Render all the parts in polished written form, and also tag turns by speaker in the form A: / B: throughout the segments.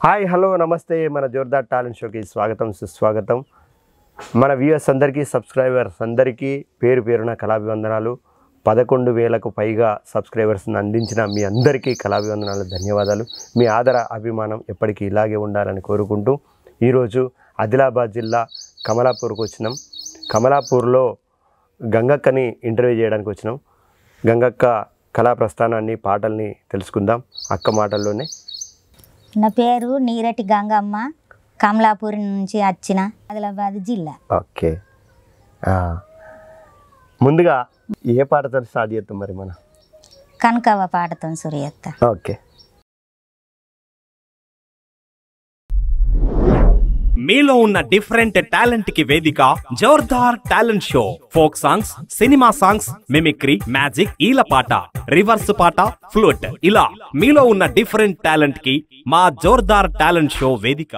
A: Hi hello నమస్తే మన Jordar talent షోకి స్వాగతం సుస్వాగతం. మన వ్యూయర్స్ అందరికీ సబ్స్క్రైబర్స్ అందరికీ పేరు పేరున కళాభివందనాలు. 11,000కు పైగా సబ్స్క్రైబర్స్ని అందించిన మీ అందరికీ కళాభివందనాలు, ధన్యవాదాలు. మీ ఆదర అభిమానం ఎప్పటికీ ఇలాగే ఉండాలని కోరుకుంటూ ఈరోజు ఆదిలాబాద్ జిల్లా కమలాపూర్కు వచ్చినాం. కమలాపూర్లో గంగక్కని ఇంటర్వ్యూ చేయడానికి వచ్చినాం. గంగక్క కళా ప్రస్థానాన్ని పాటల్ని తెలుసుకుందాం అక్క మాటల్లోనే.
B: నా పేరు నీరటి గంగమ్మ, కమలాపూర్ నుంచి వచ్చిన, ఆదిలాబాద్ జిల్లా.
A: ఓకే, ముందుగా ఏ పాటతో స్టార్ట్ చేస్తాం మరి మనం?
B: కనకవ్వ పాటతో సూర్యత్త.
A: ఓకే.
C: మీలో ఉన్న డిఫరెంట్ టాలెంట్ కి వేదిక Jordar talent show. Folk songs, cinema songs, mimicry, magic, ఈలపాట, రివర్స్ పాట, ఫ్లూట్, ఇలా మీలో ఉన్న డిఫరెంట్ టాలెంట్ కి మా జోర్దార్ టాలెంట్ షో వేదిక.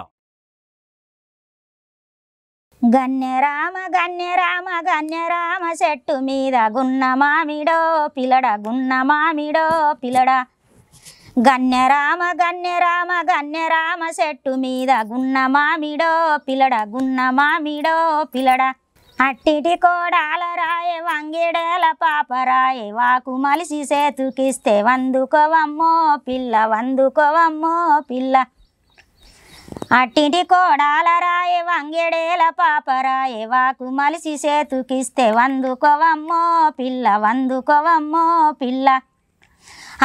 B: గన్యరామ గన్యరామ గన్యరామ చెట్టు మీద గున్న మామిడో పిల్లడ, గున్న మామిడో పిల్లడ. గన్యరామ గన్యరామ గన్యరామ చెట్టు మీద గున్న మామిడో పిల్లడ, గున్న మామిడో పిల్లడ. అట్టిటి కోడాల రాయే వంగిడేల పాపరాయే, వాకు మలిసి సేతుకిస్తే వందుకోవమ్మో పిల్ల, వందుకోవమ్మో పిల్ల. అట్టిటి కోడాల రాయే వంగిడేల పాపరాయే, వాకు మలిసి సేతుకిస్తే వందుకోవమ్మో పిల్ల, వందుకోవమ్మో పిల్ల.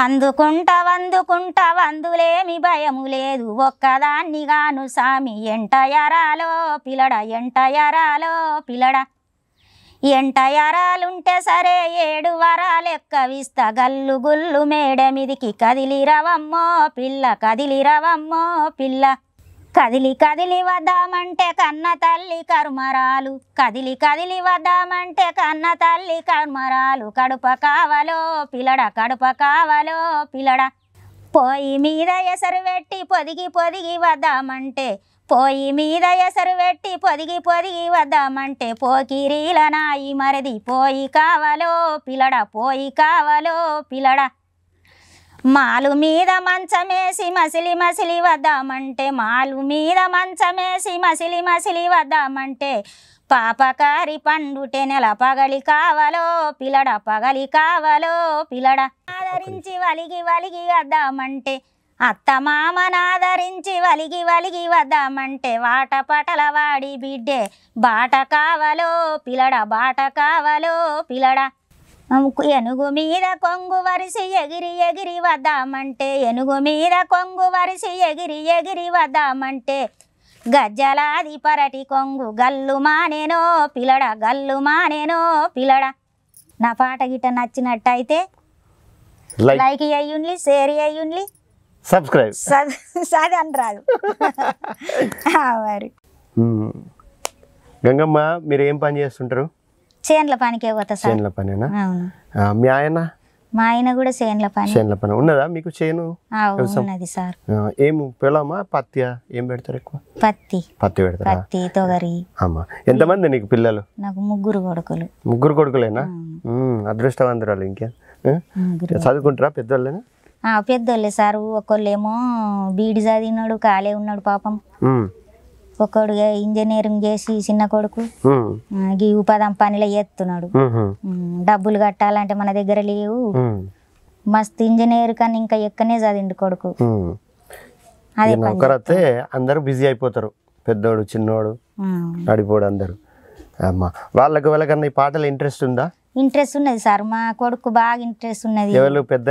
B: అందుకుంటా వందుకుంటా వందులేమి భయము లేదు, ఒక్కదాన్ని గాను సామి ఎంట ఎరాలో పిల్లడ, ఎంట ఎరాలో పిల్లడ. ఎంట ఎరాలుంటే సరే 7 వరాలెక్కవిస్తా, గల్లు గుల్లు మేడమిదికి కదిలిరవమ్మో పిల్ల, కదిలిరవమ్మో పిల్ల. కదిలి కదిలి వద్దామంటే కన్న తల్లి కర్మరాలు, కదిలి కదిలి వద్దామంటే కన్న తల్లి కర్మరాలు. కడుప కావలో పిల్లడ, కడుప కావలో పిల్లడ. పోయి మీద ఎసరు పెట్టి పొదిగి పొదిగి వద్దామంటే, పోయి మీద ఎసరు పెట్టి పొదిగి పొదిగి వద్దామంటే, పోకిరీల నాయి మరిది పోయి కావలో పిల్లడ, పోయి కావలో పిల్లడ. మాలు మీద మంచమేసి మసిలి మసిలి వద్దామంటే, మాలు మీద మంచమేసి మసిలి మసిలి వద్దామంటే, పాపకారి పండుటే నెల పగలి కావలో పిల్లడ, పగలి కావలో పిల్లడ. ఆదరించి వలిగి వలిగి వద్దామంటే, అత్త మామనాదరించి వలిగి వలిగి వద్దామంటే, వాట పటల వాడి బిడ్డే బాట కావలో పిల్లడ, బాట కావలో పిల్లడ. ఎనుగు మీద కొంగు వరిసి ఎగిరి ఎగిరి వద్దామంటే, ఎనుగు మీద కొంగు వరిసి ఎగిరి ఎగిరి వద్దామంటే, గజ్జలాది పరటి కొంగు గల్లు మానేనో పిల్లడ, గల్లు మానేనో పిల్లడ. నా పాట గిట్ట నచ్చినట్టయితే లైక్ అయ్యుండ్లి, షేర్ అయ్యుండ్లి,
A: సబ్స్క్రైబ్
B: సది అనరాదు మరి.
A: గంగమ్మ, మీరు ఏం పని చేస్తుంటారు?
B: చేన్ల పనికే పోతా సార్.
A: చేన్ల పనేనా?
B: అవును.
A: మీ ఆయన?
B: మా ఆయన కూడా చేన్ల పని.
A: చేన్ల పని ఉన్నదా మీకు? చేను
B: ఉన్నది సార్.
A: ఏం పొలమా పత్తియా? ఏం పెడతారు ఎక్కువ?
B: పత్తి.
A: పత్తి పెడతారా?
B: పత్తి, తొగరి.
A: అమ్మా, ఎంతమంది నీకు పిల్లలు?
B: నాకు 3 కొడుకులు.
A: 3 కొడుకులేనా? అదృష్టవంతురాలు. ఇంకే చదువుకుంటారా? పెద్దోళ్ళేనా?
B: పెద్దోళ్ళే సార్. ఒకళ్ళేమో బీడి చదివినాడు, కాలే ఉన్నాడు పాపం. ఒకడు ఇంజనీరింగ్ చేసి చిన్న కొడుకు ఈ ఉపాధి పనిలో చేస్తున్నాడు. డబ్బులు కట్టాలంటే మన దగ్గర లేవు. మస్తు ఇంజనీర్ కానీ ఇంకా ఎక్కనే చదివిండు కొడుకు. అదే
A: ఒకరైతే అందరూ బిజీ అయిపోతారు, పెద్దోడు చిన్నోడు నడిపోడు అందరు. అమ్మా, వాళ్ళకన్నా ఈ పాటలు ఇంట్రెస్ట్ ఉందా?
B: ఇంట్రెస్ట్ ఉన్నది సార్. మా కొడుకు బాగా ఇంట్రెస్ట్ ఉన్నది.
A: ఎవరు? పెద్ద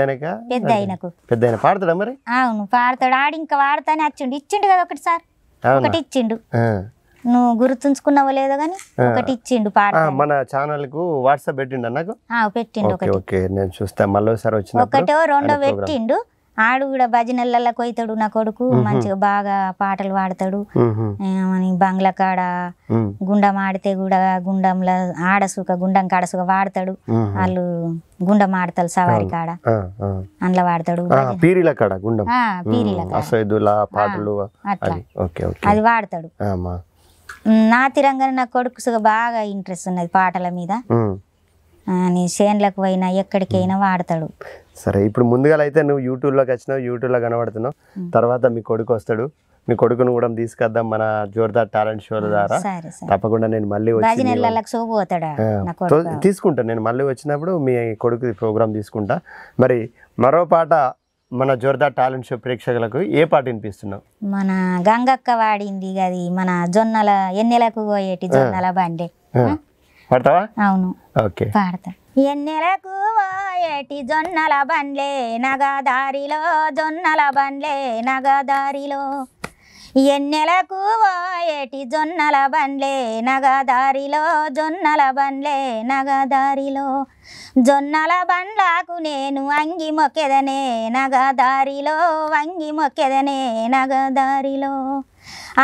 A: ఆయనకు. పెద్ద ఆయన పాడతాడా మరి?
B: అవును, పాడతాడు. ఆడి ఇంకా వాడతానే వచ్చిండు. ఇచ్చిండు కదా ఒకటి సార్, ఒకటి ఇచ్చిండు. నువ్వు గుర్తుంచుకున్నావో లేదో గానీ ఒకటి ఇచ్చిండు పాట.
A: మన ఛానల్ కు వాట్సాప్ పెట్టిండు నాకు.
B: పెట్టిండు ఒకటి.
A: ఓకే, నేను చూస్తా మళ్ళీసారి వచ్చిన
B: ఒకటో రెండో పెట్టిండు. ఆడు కూడా భజనలలో కొయ్తాడు నా కొడుకు. మంచిగా బాగా పాటలు పాడతాడు. బంగ్లా కాడ గుండం ఆడితే కూడా గుండంలో ఆడసుక గుండం కాడసుక వాడతాడు. వాళ్ళు గుండం ఆడతారు సవారి కాడ, అందులో వాడతాడు.
A: పీరీల కాడ గుండం,
B: పీరీల
A: పాటలు
B: అట్లా అది వాడతాడు. నా తిరంగానే నా కొడుకు బాగా ఇంట్రెస్ట్ ఉన్నది పాటల మీద. చేన్లకు పోయినా ఎక్కడికైనా వాడతాడు.
A: సరే, ఇప్పుడు ముందుగా అయితే నువ్వు యూట్యూబ్లోకి వచ్చినావు, యూట్యూబ్లో కనబడుతున్నావు, తర్వాత మీ కొడుకు వస్తాడు, మీ కొడుకును కూడా తీసుకొద్దాం మన జోర్దార్ టాలెంట్ షో ద్వారా.
B: సరే సరే
A: తప్పకుండా నేను మళ్ళీ వచ్చి
B: భజనలకు సోపోతాడా నా కొడుకు
A: తీసుకుంటా. నేను మళ్ళీ వచ్చినప్పుడు మీ కొడుకు ప్రోగ్రామ్ తీసుకుంటా. మరి మరో పాట మన జోర్దార్ టాలెంట్ షో ప్రేక్షకులకు ఏ పాట వినిపిస్తున్నావు?
B: మన గంగక్క వాడింది అది మన జొన్నల ఎన్నెలకు పోయేటి జొన్నల బండి
A: పాడతావా?
B: అవును
A: ఓకే
B: పాడతా. ఎన్నెలకు పోయేటి జొన్నల బండ్లే నగదారిలో జొన్నల బండ్లే నగదారిలో ఎన్నెలకు పోయేటి జొన్నల బండ్లే నగదారిలో జొన్నల బండ్లే నగదారిలో జొన్నల బండ్లకు నేను అంగి మొక్కెదనే నగదారిలో వంగి మొక్కెదనే నగదారిలో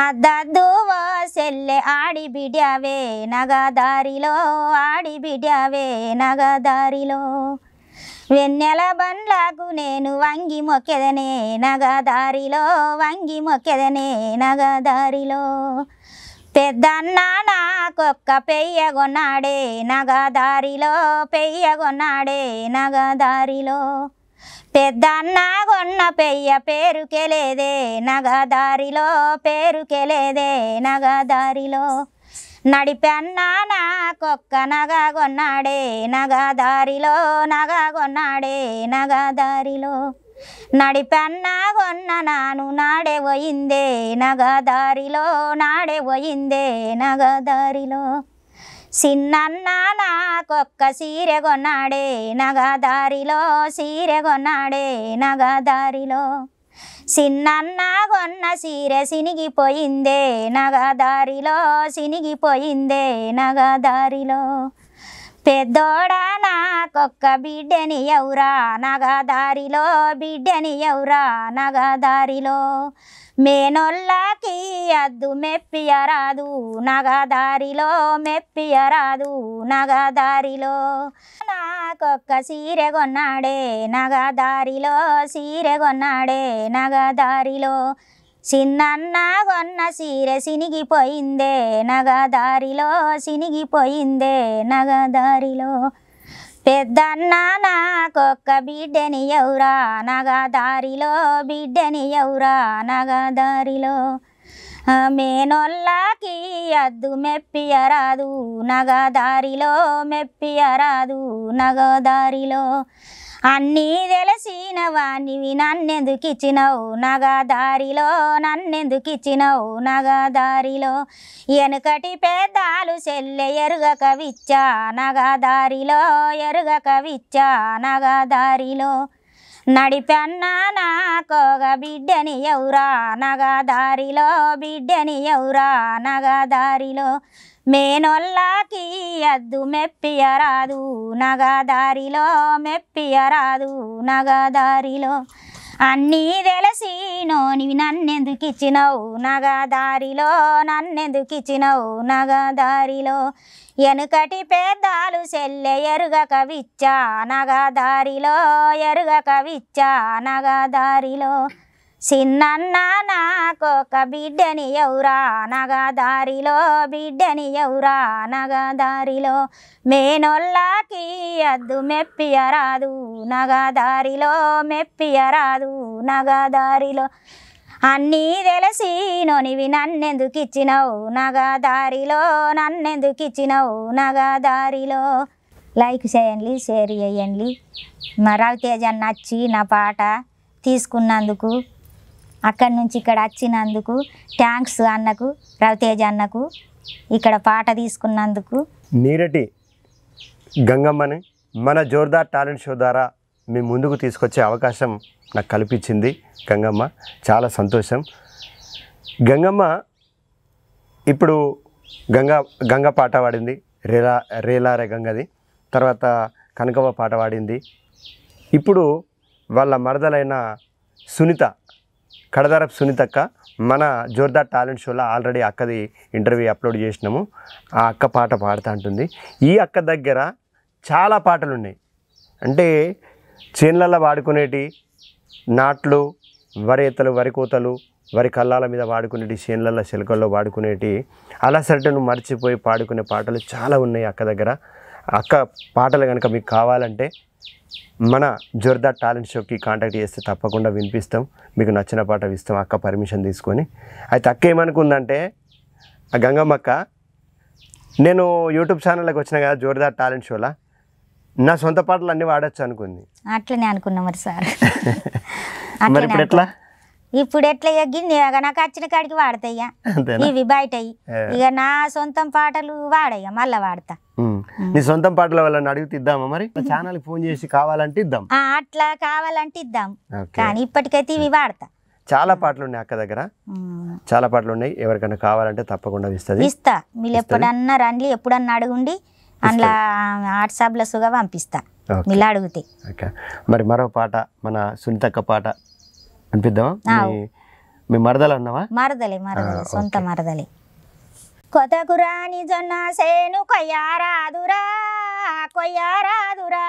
B: అద్దద్దు ఓ సెల్లె ఆడి బిడ్యావే నగదారిలో ఆడి బిడ్యావే నగదారిలో వెన్నెల బండ్లకు నేను వంగి మొక్కెదనే నగదారిలో వంగి మొక్కెదనే నగదారిలో పెద్దన్న నాకొక్క పెయ్యగొన్నాడే నగదారిలో పెయ్యగొన్నాడే నగదారిలో పెద్దన్న కొన్న పెయ్య పేరుకెలేదే నగదారిలో పేరుకెలేదే నగదారిలో నడిపెన్న నాకొక్క నగ కొన్నాడే నగదారిలో నగ కొన్నాడే నగదారిలో నడిపెన్న కొన్న నాను నాడే పోయిందే నగదారిలో నాడే పోయిందే నగదారిలో చిన్నన్న నాకొక్క సీరె కొన్నాడే నగదారిలో సీరె కొన్నాడే నగదారిలో చిన్నన్న కొన్న సీరె సినిగిపోయిందే నగదారిలో సినిగిపోయిందే నగదారిలో పెద్దోడా నాకొక్క బిడ్డని ఎవరా నగదారిలో బిడ్డని ఎవరా నగదారిలో మేనొల్లకి అద్దు మెప్పియరాదు నగదారిలో మెప్పియరాదు నగదారిలో నాకొక్క సీరె కొన్నాడే నగదారిలో సీరె కొన్నాడే నగదారిలో చిన్నన్న కొన్న సీరె సినిగిపోయిందే నగదారిలో సినిగిపోయిందే నగదారిలో పెద్దన్న నాకొక్క బిడ్డని ఎవరా నగదారిలో బిడ్డని ఎవరా నగదారిలో మేనొల్లకి అద్దు మెప్పియరాదు నగదారిలో మెప్పియరాదు నగదారిలో అన్నీ తెలిసిన వాణివి నన్నెందుకిచ్చినవు నగదారిలో నన్నెందుకిచ్చినవు నగదారిలో వెనుకటి పెద్దాలు సెల్లె ఎరుగక విచ్చా నగదారిలో ఎరుగక విచ్చా నగదారిలో నడిపెన్న నాకొక బిడ్డని ఎవరా నగదారిలో బిడ్డని ఎవరా నగదారిలో మేనొల్లకి అద్దు మెప్పియరాదు నగదారిలో మెప్పియరాదు నగదారిలో అన్నీ తెలిసినోనివి నన్నెందుకిచ్చినవు నగదారిలో నన్నెందుకిచ్చినవు నగదారిలో వెనుకటి పెద్దాలు సెల్లె ఎరుగక విచ్చా నగదారిలో ఎరుగక విచ్చా నగదారిలో చిన్నన్న నాకొక బిడ్డని ఎవరా నగదారిలో బిడ్డని ఎవరా నగదారిలో మేనొల్లకి అద్దు మెప్పియరాదు నగదారిలో మెప్పియరాదు నగదారిలో అన్నీ తెలిసినోనివి నన్నెందుకిచ్చినవు నగదారిలో నన్నెందుకిచ్చినవు నగదారిలో. లైక్ చేయండి, షేర్ చేయండి. మా రవితేజ అన్న వచ్చి నా పాట తీసుకున్నందుకు, అక్కడి నుంచి ఇక్కడ వచ్చినందుకు థ్యాంక్స్ అన్నకు, రవితేజ అన్నకు, ఇక్కడ పాట తీసుకున్నందుకు.
A: నీరటి గంగమ్మని మన జోర్దార్ టాలెంట్ షో ద్వారా మీ ముందుకు తీసుకొచ్చే అవకాశం నాకు కల్పించింది గంగమ్మ. చాలా సంతోషం. గంగమ్మ ఇప్పుడు గంగ పాట పాడింది, రేలారే గంగది. తర్వాత కనకవ్వ పాట పాడింది. ఇప్పుడు వాళ్ళ మరదలైన సునీత, కడదారపు సునీతక్క మన జోర్దార్ టాలెంట్ షోలో ఆల్రెడీ అక్కది ఇంటర్వ్యూ అప్లోడ్ చేసినాము. ఆ అక్క పాట పాడుతూ ఉంటుంది. ఈ అక్క దగ్గర చాలా పాటలు ఉన్నాయి. అంటే చేన్లల్లో వాడుకునేటి నాట్లు, వరి ఎత్తలు, వరి కోతలు, వరి కల్లాల మీద వాడుకునేటి, చేన్లల్లో చిలకల్లో వాడుకునేటి, అలసటను మర్చిపోయి పాడుకునే పాటలు చాలా ఉన్నాయి అక్క దగ్గర. అక్క పాటలు కనుక మీకు కావాలంటే మన జోర్దార్ టాలెంట్ షోకి కాంటాక్ట్ చేస్తే తప్పకుండా వినిపిస్తాం, మీకు నచ్చిన పాట ఇస్తాం అక్క పర్మిషన్ తీసుకొని. అయితే అక్క ఏమనుకుందంటే, ఆ గంగమ్మక్క నేను యూట్యూబ్ ఛానల్లోకి వచ్చిన కదా జోర్దార్ టాలెంట్ షోలా, నా సొంత పాటలు అన్నీ వాడచ్చు అనుకుంది.
B: అట్లనే అనుకున్నా మరి సార్.
A: మరి ఇప్పుడు ఎట్లా?
B: ఇప్పుడు ఎట్లా ఎగ్గింది నాకు వచ్చిన కాడికి వాడతాయ్యా, ఇవి బయట ఇక నా సొంతం పాటలు వాడయ్యా మళ్ళా వాడతా.
A: నీ సొంతం పాటల వాళ్ళని అడిగితే ఇద్దామా? మరి ఛానల్ ఫోన్ చేసి కావాలంటే ఇద్దాం.
B: అట్లా కావాలంటే ఇద్దాం, కానీ ఇప్పటికైతే ఇవి వాడతా.
A: చాలా పాటలు ఉన్నాయి అక్క దగ్గర, చాలా పాటలు ఉన్నాయి. ఎవరికైనా కావాలంటే తప్పకుండా
B: ఇస్తా. మీరు ఎప్పుడన్నా రండి, ఎప్పుడన్నా అడుగుండి, అందులో వాట్సాప్లో సుగా పంపిస్తా మీరు అడిగితే.
A: మరి మరో పాట మన సునీతక్క పాట అనిపిద్దామా? మీ మరదలు అన్నావా?
B: మరదలే సొంత మరదలే. కొత్తకు రాని జొన్న సేను కొయ్యారాదురా కొయ్యారాదురా,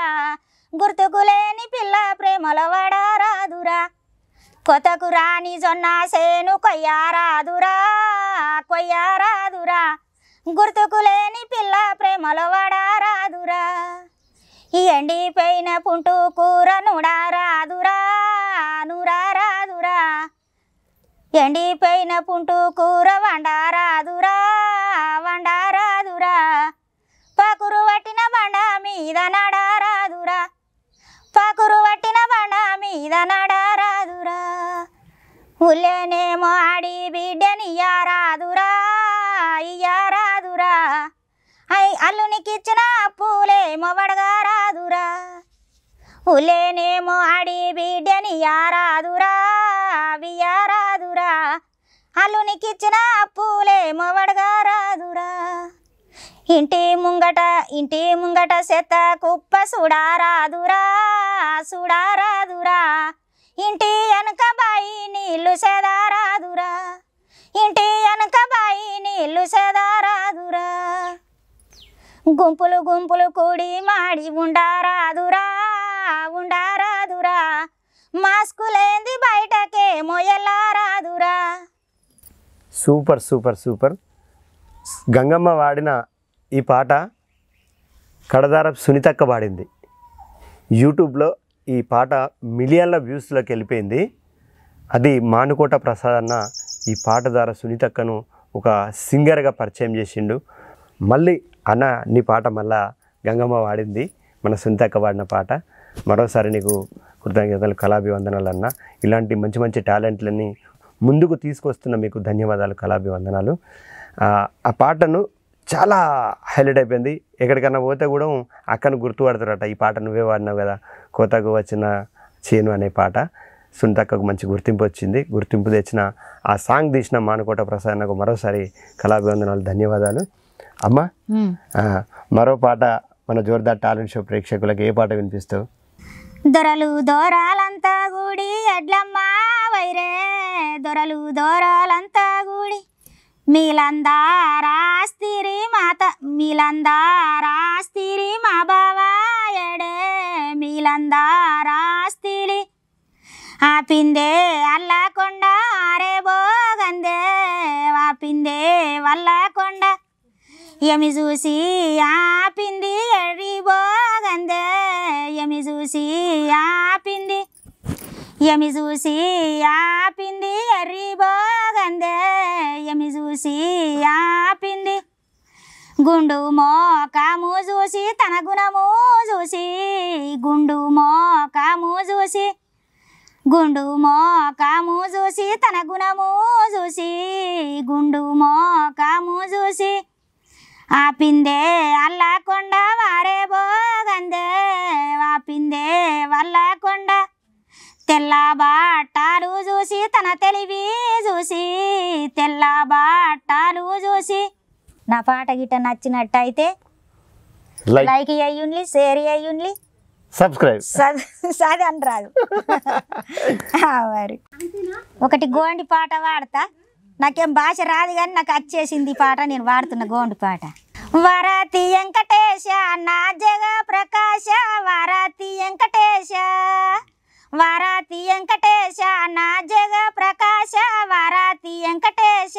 B: గుర్తుకు లేని పిల్ల ప్రేమలో వడారాదురా. కొత్తకు రాని జొన్న సేను కొయ్యారాదురా కొయ్యారాదురా, గుర్తుకు లేని పిల్ల ప్రేమలో వడారాదురా. ఈ ఎండిపోయిన పుంటు కూర నూడారాదురా నూరారాదురా, ఎండిపోయిన పుంటు కూర వండారాదురా వండారాదురా, పకురు పట్టిన బండ మీద నడారాదురా పకురు పట్టిన బండ మీద నడారాదురా. ఉల్లేనేమో ఆడి బిడ్డని ఇయ్యారాదురా ఇయ్యారాదురా, అల్లునికిచ్చిన పూలేమో వడగారాదురా. ఉలేనేమో ఆడి బిడ్డని ఇయ్యారాదురా వియ్యారాదురా, అల్లునికిచ్చిన పూలేమో వడగారాదురా. ఇంటి ముంగట సెత్త కుప్ప సుడారాదురా సుడారాదురా, ఇంటి వెనక బాయి నీళ్ళు సెదారాదురా ఇంటి వెనక బాయి నీళ్ళు సెదారాదురా. గుంపులు గుంపులు కూడి మాడి ఉండారాదురా ఉండారాదురా, మాస్కు లేంది బయటకే మొయలారాదురా.
A: Super super super. గంగమ్మ వాడిన ఈ పాట కడదారపు సునీతక్క పాడింది. యూట్యూబ్లో ఈ పాట మిలియన్ల వ్యూస్లోకి వెళ్ళిపోయింది. అది మానుకోట ప్రసాద్ అన్న ఈ పాట ద్వారా సునీతక్కను ఒక సింగర్గా పరిచయం చేసిండు. మళ్ళీ అన్న నీ పాట మళ్ళా గంగమ్మ వాడింది, మన సునీతక్క వాడిన పాట. మరోసారి నీకు కృతజ్ఞతలు, కళాభివందనాలు అన్న. ఇలాంటి మంచి మంచి టాలెంట్లని ముందుకు తీసుకొస్తున్న మీకు ధన్యవాదాలు, కళాభివందనాలు. ఆ పాటను చాలా హైలైట్ అయిపోయింది. ఎక్కడికన్నా పోతే కూడా అక్కను గుర్తుపడతారట, ఈ పాట నువ్వే వాడినావు కదా, కోతకు వచ్చిన చేను అనే పాట. సునీతక్కకు మంచి గుర్తింపు వచ్చింది. గుర్తింపు తెచ్చిన ఆ సాంగ్ తీసిన మానుకోట ప్రసాద్ నాకు మరోసారి కళాభివందనాలు, ధన్యవాదాలు. అమ్మ, మరో పాట మన జోర్దార్ టాలెంట్ షో ప్రేక్షకులకు ఏ పాట వినిపిస్తావు?
B: దొరలు దోరాలంతా గూడి ఎడ్లమ్మ వైరే, దొరలు దోరాలంతా గూడి మీలందారాస్తిరి మాత మీలందారాస్తిరి మా బావా ఎడే మీలందారాస్తిరి. ఆపిందే అల్లకొండ ఆరే బోగందే ఆపిందే వల్లకొండ, ఎమి చూసి ఆపింది ఎర్రి బోగందే ఎమి చూసి ఆపింది ఎమి చూసి ఆపింది ఎర్రి బోగందే ఎమి చూసి ఆపింది. గుండు మోకాము చూసి తన గుణము చూసి గుండు మోకాము చూసి గుండు మోకాము చూసి తన గుణము చూసి గుండు మోకాము చూసి, ఆపిందే అల్లకొండ వారే బోగందే ఆపిందే వల్లకొండ. తెల్ల బాటాలు చూసి తన తెలివి చూసి తెల్ల బాటాలు చూసి. నా పాట గిట్ట నచ్చినట్టయితే లైక్ అయ్యుండి, షేర్ అయ్యుండి,
A: సబ్స్క్రైబ్
B: సది అని రాదు. మరి ఒకటి గోండి పాట వాడతా, నాకేం భాష రాదు కానీ నాకు వచ్చేసింది పాట, నేను వాడుతున్న గోండి పాట. వరతి వెంకటేశ నా జగ ప్రకాశ వరతి వెంకటేశ వరతి వెంకటేశ నా జగ ప్రకాశ వరతి వెంకటేశ.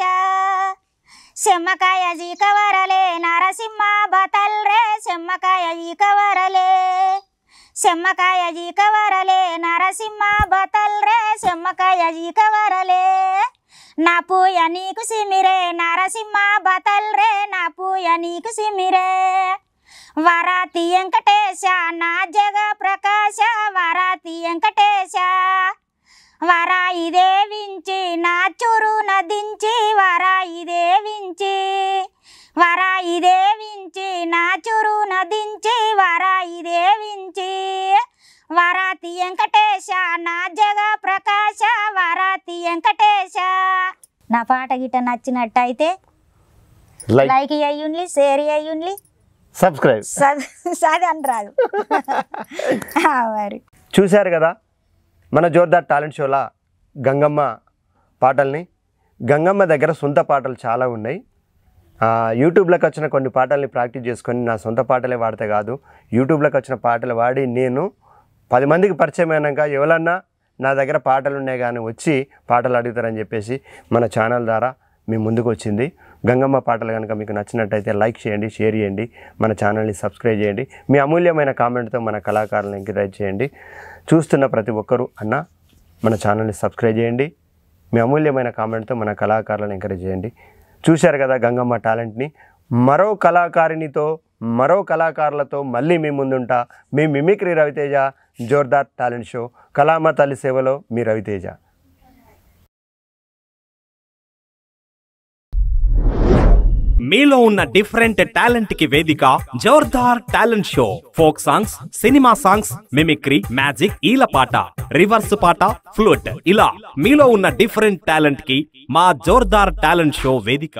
B: సెమ్మకాయ జీకవరలే నరసింహ బతల్రే సెమ్మకాయ జీకవరలే సెమ్మకాయ జీకవరలే నరసింహ బతల్ రే సెమ్మకాయ జీకవరలే నా పూయ నీకు సిమిరే నరసింహ బతల్ రే నా పూయ నీకు సిమిరే వరాతి వెంకటేశ నా జగ ప్రకాశ వరాతి వెంకటేశ వరాయి దేవించి నా చురు నదించి వరాయి దేవించి వరాయి దేవించి నా చురు నదించి వరాయి దేవించి వరాతి వెంకటేశ నా జగ ప్రకాశ వరాతి వెంకటేశ నా పాట గిట్ట నచ్చినట్టయితే లైక్ అయ్యుండి షేర్ అయ్యుండి
A: సబ్స్క్రైబ్
B: సది అనరాదు మరి
A: చూశారు కదా మన జోర్దార్ టాలెంట్ షోలా గంగమ్మ పాటల్ని. గంగమ్మ దగ్గర సొంత పాటలు చాలా ఉన్నాయి. యూట్యూబ్లోకి వచ్చిన కొన్ని పాటల్ని ప్రాక్టీస్ చేసుకొని నా సొంత పాటలే వాడితే కాదు, యూట్యూబ్లోకి వచ్చిన పాటలు వాడి నేను 10 మందికి పరిచయం అయినాక ఎవరన్నా నా దగ్గర పాటలు ఉన్నాయి కానీ వచ్చి పాటలు అడుగుతారని చెప్పేసి మన ఛానల్ ద్వారా మీ ముందుకు వచ్చింది. గంగమ్మ పాటలు కనుక మీకు నచ్చినట్టయితే లైక్ చేయండి, షేర్ చేయండి, మన ఛానల్ని సబ్స్క్రైబ్ చేయండి. మీ అమూల్యమైన కామెంట్తో మన కళాకారులను ఎంకరేజ్ చేయండి. చూస్తున్న ప్రతి ఒక్కరూ అన్న మన ఛానల్ని సబ్స్క్రైబ్ చేయండి, మీ అమూల్యమైన కామెంట్తో మన కళాకారులను ఎంకరేజ్ చేయండి. చూశారు కదా గంగమ్మ టాలెంట్ని. మరో కళాకారినితో మరో కళాకారులతో మళ్ళీ మీ ముందుంటా. మీ mimicry Raviteja, Jordar talent show, కళామ తల్లి సేవలో మీ రవితేజ.
C: మీలో ఉన్న డిఫరెంట్ టాలెంట్ కి వేదిక Jordar talent show. Folk songs, cinema songs, mimicry, magic, ఈలపాట, రివర్స్ పాట, ఫ్లూట్ ఇలా మీలో ఉన్న డిఫరెంట్ టాలెంట్ కి మా జోర్దార్ టాలెంట్ షో వేదిక.